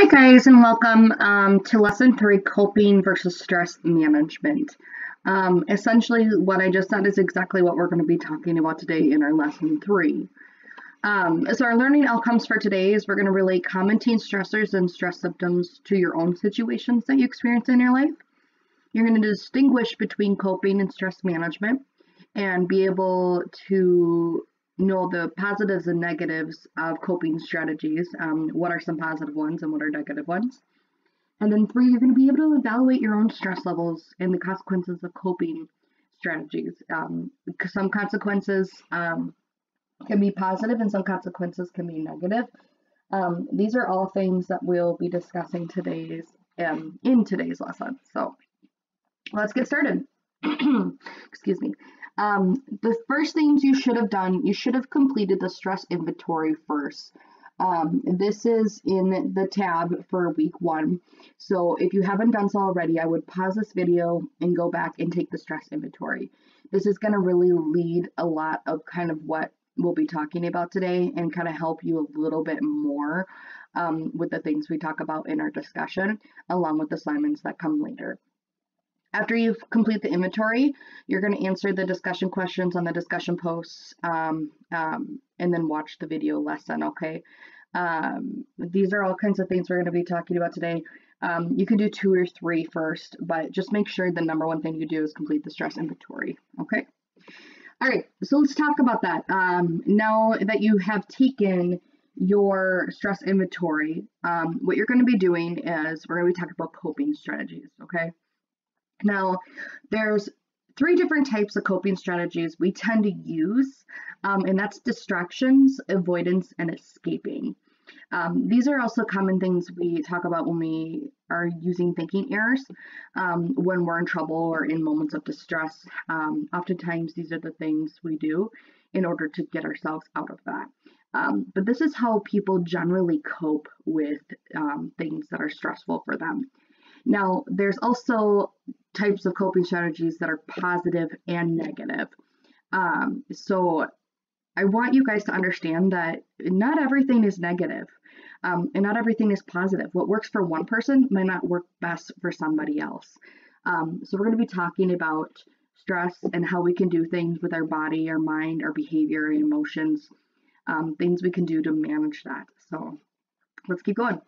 Hi guys, and welcome to lesson 3, coping versus stress management. Essentially what I just said is exactly what we're going to be talking about today in our lesson 3. So our learning outcomes for today is we're going to relate common teen stressors and stress symptoms to your own situations that you experience in your life. You're going to distinguish between coping and stress management and be able to know the positives and negatives of coping strategies. What are some positive ones and what are negative ones? And then 3, you're going to be able to evaluate your own stress levels and the consequences of coping strategies. Some consequences can be positive and some consequences can be negative. These are all things that we'll be discussing in today's lesson. So let's get started. Excuse me. The first things you should have done, you should have completed the stress inventory first. This is in the tab for week 1. So if you haven't done so already, I would pause this video and go back and take the stress inventory. This is going to really lead a lot of kind of what we'll be talking about today and kind of help you a little bit more with the things we talk about in our discussion, along with assignments that come later. After you complete the inventory, you're going to answer the discussion questions on the discussion posts and then watch the video lesson, okay? These are all kinds of things we're going to be talking about today. You can do 2 or 3 first, but just make sure the number one thing you do is complete the stress inventory, okay? All right, so let's talk about that. Now that you have taken your stress inventory, what you're going to be doing is we're going to be talking about coping strategies, okay? Now, there's 3 different types of coping strategies we tend to use, and that's distractions, avoidance, and escaping. These are also common things we talk about when we are using thinking errors, when we're in trouble or in moments of distress. Oftentimes, these are the things we do in order to get ourselves out of that. But this is how people generally cope with things that are stressful for them. Now, there's also types of coping strategies that are positive and negative. So I want you guys to understand that not everything is negative, and not everything is positive. What works for one person might not work best for somebody else. So we're going to be talking about stress and how we can do things with our body, our mind, our behavior, our emotions, things we can do to manage that. So let's keep going.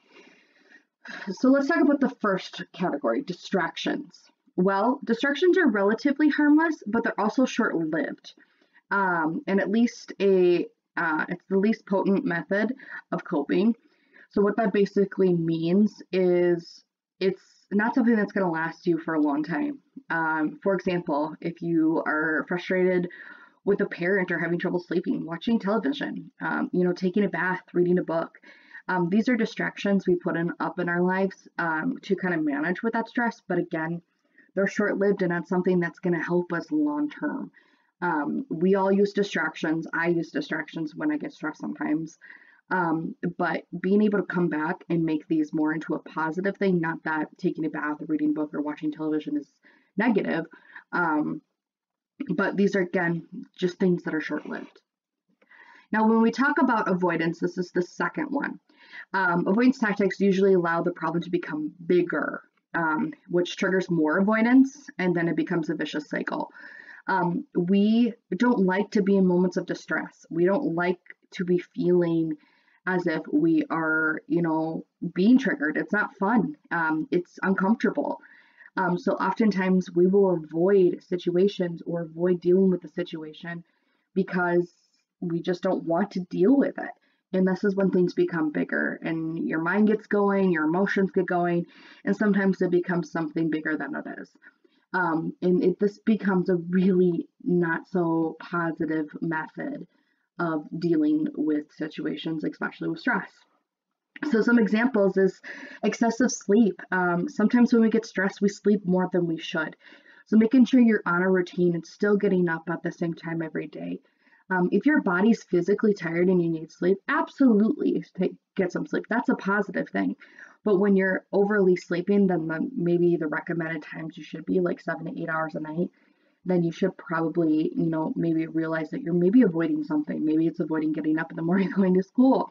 So let's talk about the first category, distractions. Well, distractions are relatively harmless, but they're also short-lived. And at least it's the least potent method of coping. So what that basically means is it's not something that's going to last you for a long time. For example, if you are frustrated with a parent or having trouble sleeping, watching television, taking a bath, reading a book, these are distractions we put up in our lives to kind of manage with that stress. But again, they're short-lived and that's something that's going to help us long-term. We all use distractions. I use distractions when I get stressed sometimes. But being able to come back and make these more into a positive thing, not that taking a bath, reading a book, or watching television is negative. But these are, again, just things that are short-lived. Now, when we talk about avoidance, this is the second one. Avoidance tactics usually allow the problem to become bigger, which triggers more avoidance, and then it becomes a vicious cycle. We don't like to be in moments of distress. We don't like to be feeling as if we are, being triggered. It's not fun. It's uncomfortable. So oftentimes we will avoid situations or avoid dealing with the situation because we just don't want to deal with it. And this is when things become bigger and your mind gets going, your emotions get going, and sometimes it becomes something bigger than it is. This becomes a really not so positive method of dealing with situations, especially with stress. So some examples is excessive sleep. Sometimes when we get stressed, we sleep more than we should. So making sure you're on a routine and still getting up at the same time every day. If your body's physically tired and you need sleep, absolutely get some sleep. That's a positive thing. But when you're overly sleeping, then maybe the recommended times you should be like 7 to 8 hours a night, then you should probably, maybe realize that you're maybe avoiding something. Maybe it's avoiding getting up in the morning going to school,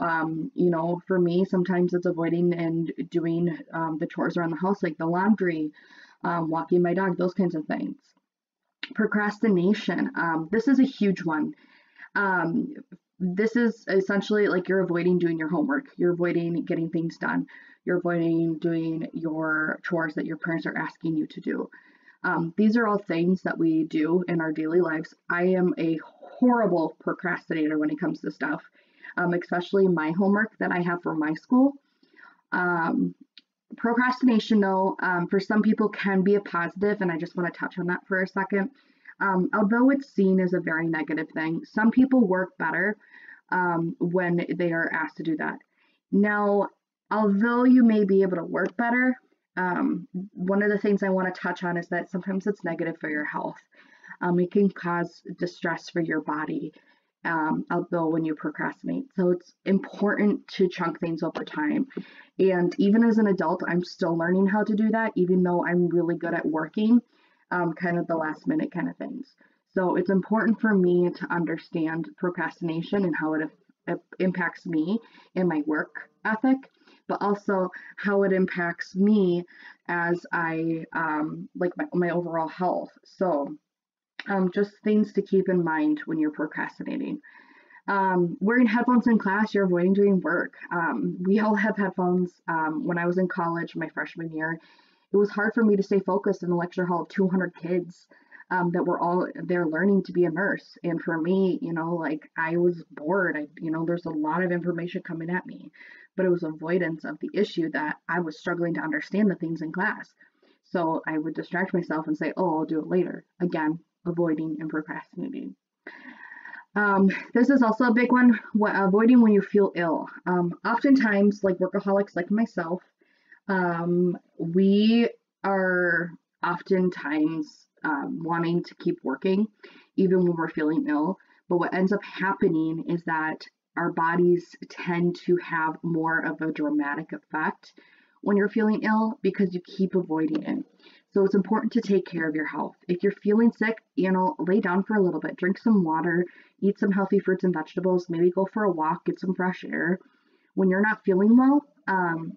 For me, sometimes it's avoiding and doing the chores around the house, like the laundry, walking my dog, those kinds of things. Procrastination. This is a huge one. Um, this is essentially like you're avoiding doing your homework. You're avoiding getting things done. You're avoiding doing your chores that your parents are asking you to do. These are all things that we do in our daily lives. I am a horrible procrastinator when it comes to stuff, especially my homework that I have for my school. Um, Procrastination, though, for some people can be a positive, and I just want to touch on that for a second. Although it's seen as a very negative thing, some people work better when they are asked to do that. Now, although you may be able to work better, one of the things I want to touch on is that sometimes it's negative for your health. It can cause distress for your body, although when you procrastinate. So it's important to chunk things over time. And even as an adult, I'm still learning how to do that, even though I'm really good at working, kind of the last minute kind of things. So it's important for me to understand procrastination and how it impacts me in my work ethic, but also how it impacts me as I like my overall health. So just things to keep in mind when you're procrastinating. Wearing headphones in class, you're avoiding doing work. We all have headphones. When I was in college, my freshman year, it was hard for me to stay focused in a lecture hall of 200 kids that were all there learning to be a nurse. And for me, like I was bored. There's a lot of information coming at me, but it was avoidance of the issue that I was struggling to understand the things in class. So I would distract myself and say, oh, I'll do it later. Again, avoiding and procrastinating. This is also a big one, avoiding when you feel ill. Oftentimes, like workaholics like myself, we are oftentimes wanting to keep working even when we're feeling ill. But what ends up happening is that our bodies tend to have more of a dramatic effect when you're feeling ill because you keep avoiding it. So it's important to take care of your health. If you're feeling sick, lay down for a little bit, drink some water, eat some healthy fruits and vegetables, maybe go for a walk, get some fresh air. When you're not feeling well,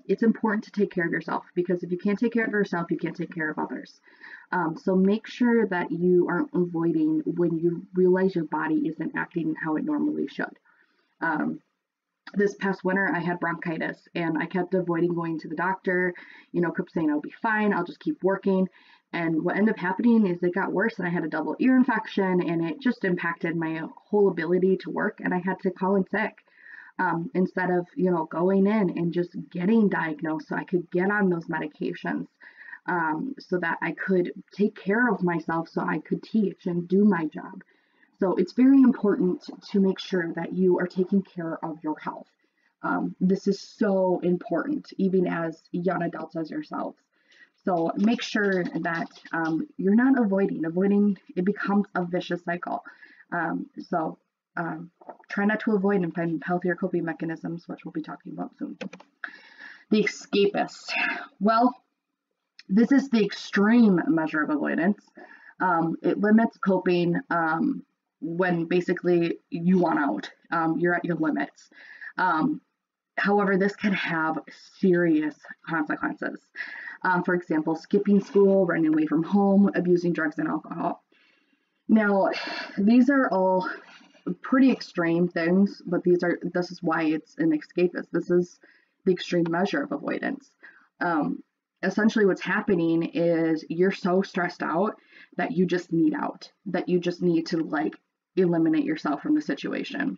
it's important to take care of yourself, because if you can't take care of yourself, you can't take care of others. So make sure that you aren't avoiding when you realize your body isn't acting how it normally should. This past winter, I had bronchitis and I kept avoiding going to the doctor, kept saying I'll be fine, I'll just keep working. And what ended up happening is it got worse and I had a double ear infection and it just impacted my whole ability to work, and I had to call in sick instead of, going in and just getting diagnosed so I could get on those medications so that I could take care of myself so I could teach and do my job. So it's very important to make sure that you are taking care of your health. This is so important, even as young adults as yourselves. So make sure that you're not avoiding. Avoiding, it becomes a vicious cycle. Try not to avoid and find healthier coping mechanisms, which we'll be talking about soon. The escapist. Well, this is the extreme measure of avoidance. It limits coping when basically you want out. You're at your limits. However, this can have serious consequences. For example, skipping school, running away from home, abusing drugs and alcohol. Now, these are all pretty extreme things, but this is why it's an escapist. This is the extreme measure of avoidance. Essentially what's happening is you're so stressed out that you just need out, that you just need to eliminate yourself from the situation.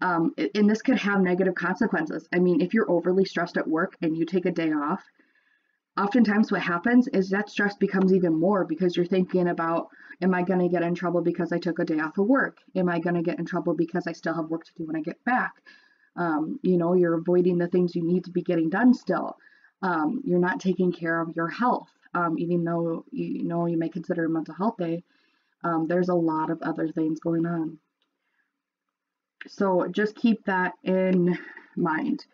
And this could have negative consequences. I mean, if you're overly stressed at work and you take a day off, oftentimes what happens is that stress becomes even more because you're thinking about, am I going to get in trouble because I took a day off of work? Am I going to get in trouble because I still have work to do when I get back? You're avoiding the things you need to be getting done still. You're not taking care of your health, even though you may consider mental health day. There's a lot of other things going on. So just keep that in mind.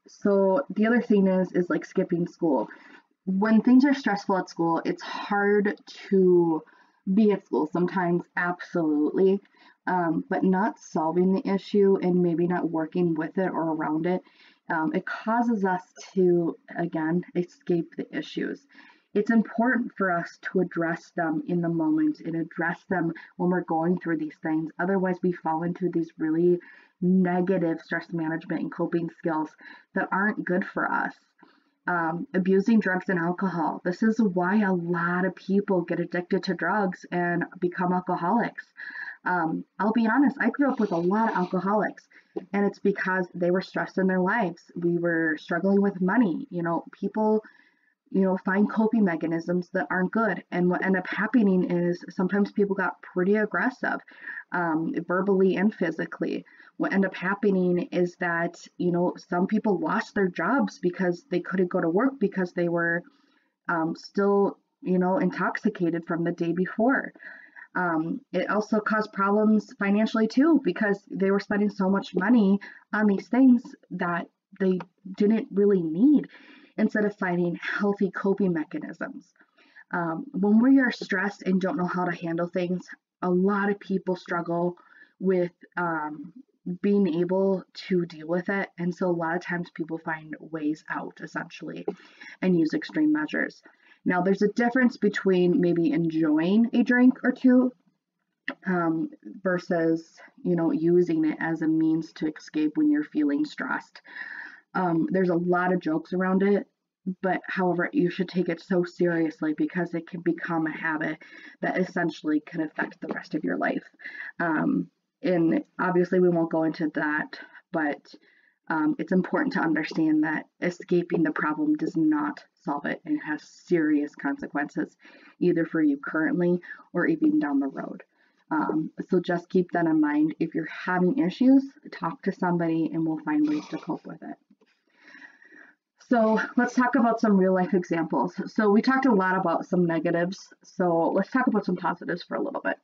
So the other thing is like skipping school. When things are stressful at school, it's hard to be at school sometimes, absolutely. but not solving the issue and maybe not working with it or around it, it causes us to, again, escape the issues. It's important for us to address them in the moment and address them when we're going through these things. Otherwise, we fall into these really negative stress management and coping skills that aren't good for us. Abusing drugs and alcohol. This is why a lot of people get addicted to drugs and become alcoholics. I'll be honest, I grew up with a lot of alcoholics, and it's because they were stressed in their lives. We were struggling with money. People, find coping mechanisms that aren't good. And what ended up happening is sometimes people got pretty aggressive, verbally and physically. What ended up happening is that, some people lost their jobs because they couldn't go to work because they were still, intoxicated from the day before. It also caused problems financially too, because they were spending so much money on these things that they didn't really need, instead of finding healthy coping mechanisms. When we are stressed and don't know how to handle things, a lot of people struggle with being able to deal with it. And so a lot of times people find ways out, essentially, and use extreme measures. Now, there's a difference between maybe enjoying a drink or two versus, using it as a means to escape when you're feeling stressed. There's a lot of jokes around it, but however, you should take it so seriously because it can become a habit that essentially can affect the rest of your life. And obviously we won't go into that, but it's important to understand that escaping the problem does not solve it and has serious consequences, either for you currently or even down the road. So just keep that in mind. If you're having issues, talk to somebody and we'll find ways to cope with it. So let's talk about some real life examples. So we talked a lot about some negatives. So let's talk about some positives for a little bit.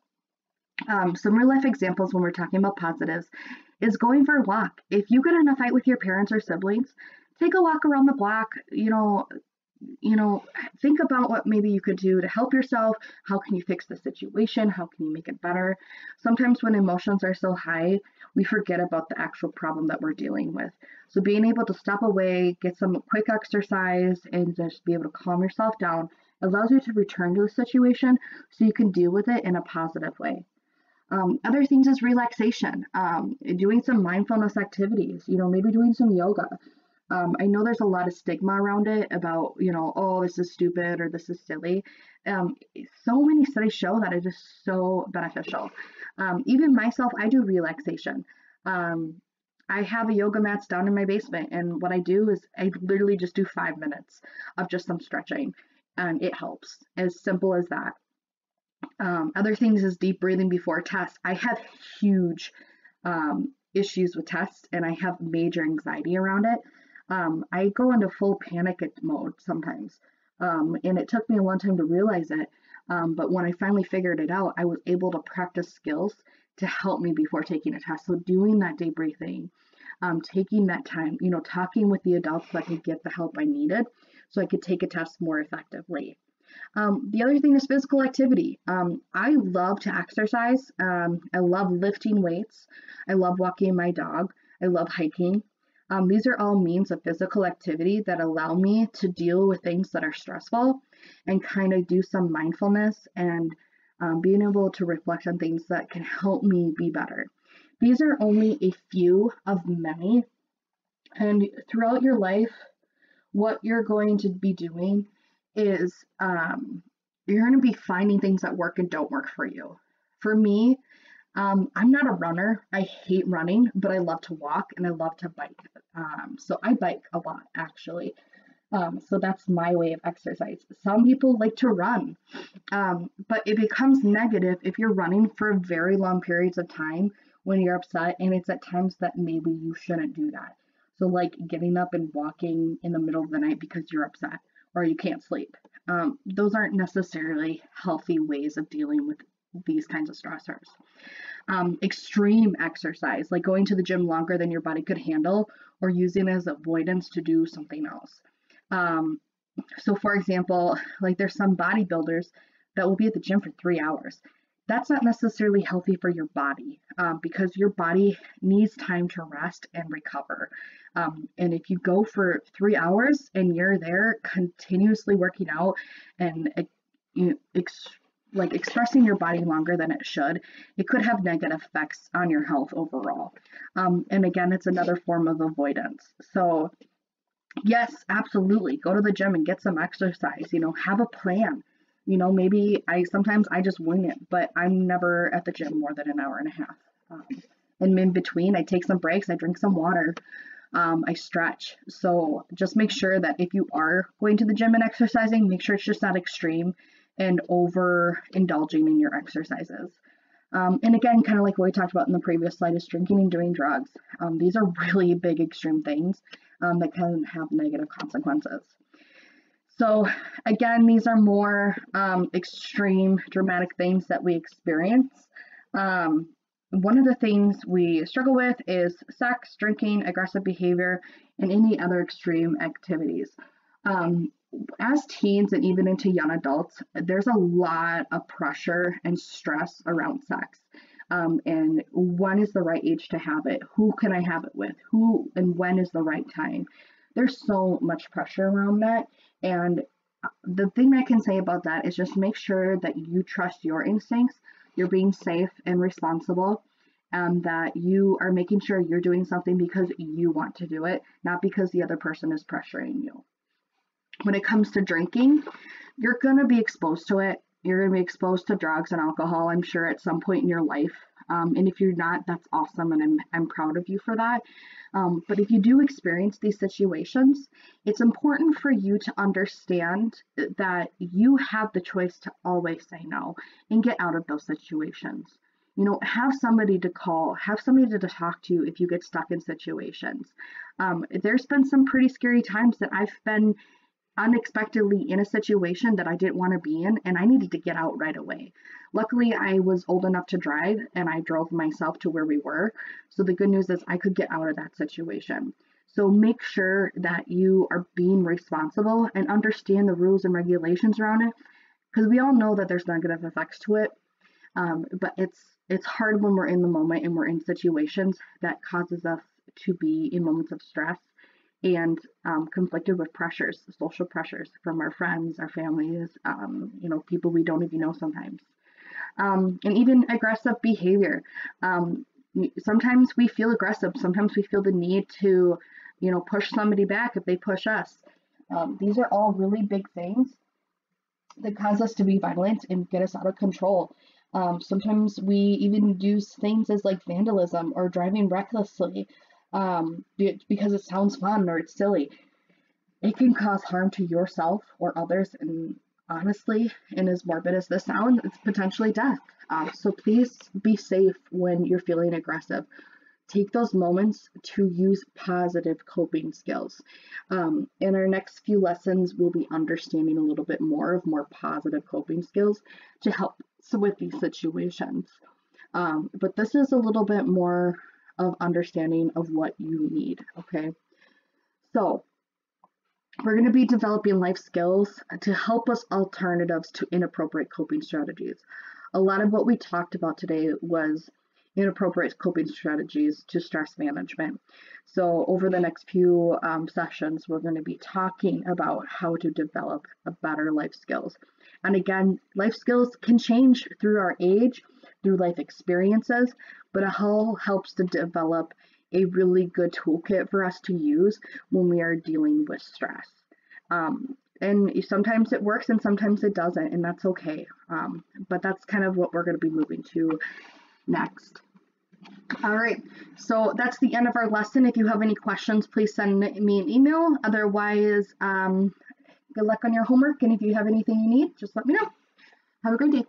Some real life examples when we're talking about positives is going for a walk. If you get in a fight with your parents or siblings, take a walk around the block. Think about what maybe you could do to help yourself. How can you fix the situation? How can you make it better? Sometimes when emotions are so high, we forget about the actual problem that we're dealing with. So being able to step away, get some quick exercise, and just be able to calm yourself down allows you to return to the situation so you can deal with it in a positive way. Other things is relaxation, doing some mindfulness activities, maybe doing some yoga. I know there's a lot of stigma around it about, oh, this is stupid or this is silly. So many studies show that it is so beneficial. Even myself, I do relaxation. I have a yoga mats down in my basement, and what I do is I literally just do 5 minutes of just some stretching, and it helps. As simple as that. Other things is deep breathing before tests. I have huge issues with tests, and I have major anxiety around it. I go into full panic mode sometimes, and it took me a long time to realize it. But when I finally figured it out, I was able to practice skills to help me before taking a test. So doing that deep breathing, taking that time, talking with the adults so I could get the help I needed so I could take a test more effectively. The other thing is physical activity. I love to exercise. I love lifting weights. I love walking my dog. I love hiking. These are all means of physical activity that allow me to deal with things that are stressful and kind of do some mindfulness and being able to reflect on things that can help me be better. These are only a few of many. And throughout your life, what you're going to be doing is you're going to be finding things that work and don't work for you. For me, I'm not a runner. I hate running, but I love to walk and I love to bike. So I bike a lot, actually. So that's my way of exercise. Some people like to run, but it becomes negative if you're running for very long periods of time when you're upset, and it's at times that maybe you shouldn't do that. So like getting up and walking in the middle of the night because you're upset or you can't sleep. Those aren't necessarily healthy ways of dealing with these kinds of stressors. Extreme exercise, like going to the gym longer than your body could handle, or using it as avoidance to do something else. So for example, like there's some bodybuilders that will be at the gym for 3 hours. that's not necessarily healthy for your body, because your body needs time to rest and recover. And if you go for 3 hours and you're there continuously working out and like expressing your body longer than it should, it could have negative effects on your health overall. And again, it's another form of avoidance. So yes, absolutely, go to the gym and get some exercise. Have a plan. Maybe sometimes I just wing it, but I'm never at the gym more than an hour and a half. And in between, I take some breaks, I drink some water, I stretch. So just make sure that if you are going to the gym and exercising, make sure it's just not extreme and over indulging in your exercises. And again, kind of like what we talked about in the previous slide, is drinking and doing drugs. These are really big extreme things that can have negative consequences. So again, these are more extreme, dramatic things that we experience. One of the things we struggle with is sex, drinking, aggressive behavior, and any other extreme activities. As teens and even into young adults, there's a lot of pressure and stress around sex. And when is the right age to have it? Who can I have it with? Who and when is the right time? There's so much pressure around that. And the thing I can say about that is just make sure that you trust your instincts, you're being safe and responsible, and that you are making sure you're doing something because you want to do it, not because the other person is pressuring you. When it comes to drinking, you're going to be exposed to it. You're going to be exposed to drugs and alcohol, I'm sure, at some point in your life. And if you're not, that's awesome, and I'm proud of you for that. But if you do experience these situations, it's important for you to understand that you have the choice to always say no and get out of those situations. Have somebody to call, have somebody to talk to if you get stuck in situations. There's been some pretty scary times that I've been unexpectedly in a situation that I didn't want to be in, and I needed to get out right away. Luckily, I was old enough to drive, and I drove myself to where we were. So the good news is I could get out of that situation. So make sure that you are being responsible and understand the rules and regulations around it, because we all know that there's negative effects to it. But it's hard when we're in the moment and we're in situations that causes us to be in moments of stress and conflicted with pressures, social pressures from our friends, our families, people we don't even know sometimes. And even aggressive behavior. Sometimes we feel aggressive. Sometimes we feel the need to, push somebody back if they push us. These are all really big things that cause us to be violent and get us out of control. Sometimes we even do things as like vandalism or driving recklessly. Because it sounds fun or it's silly. It can cause harm to yourself or others, and honestly, and as morbid as this sounds, it's potentially death. So please be safe when you're feeling aggressive. Take those moments to use positive coping skills. In our next few lessons, we'll be understanding a little bit more of more positive coping skills to help with these situations. But this is a little bit more of understanding of what you need, okay? So we're going to be developing life skills to help us alternatives to inappropriate coping strategies. A lot of what we talked about today was inappropriate coping strategies to stress management. So over the next few sessions, we're going to be talking about how to develop a better life skills. And again, life skills can change through our age, through life experiences, but it all helps to develop a really good toolkit for us to use when we are dealing with stress. And sometimes it works and sometimes it doesn't, and that's okay. But that's kind of what we're going to be moving to next. All right, so that's the end of our lesson. If you have any questions, please send me an email. Otherwise, good luck on your homework, and if you have anything you need, just let me know. Have a great day.